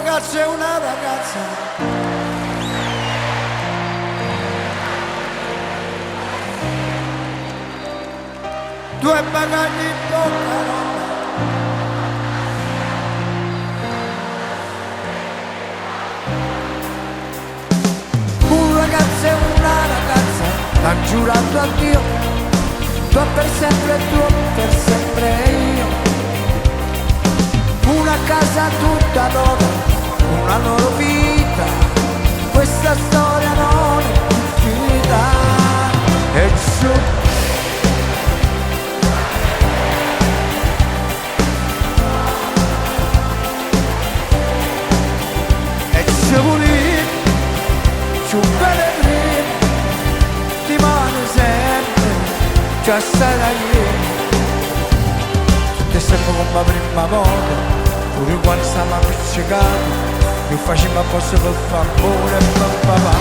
ragazzo e una ragazza, due bagagli in bocca, un ragazzo e una ragazza t'han giurato a Dio, tu per sempre io. Una casa tutta loro, una loro vita, questa storia non è finita. E su ci volete, ci pellegrini, ti mani sempre, già sarai. Tutte sempre come la prima volta, pure quando stavamo appiccicato, io facevo apposta per far amore e per papà.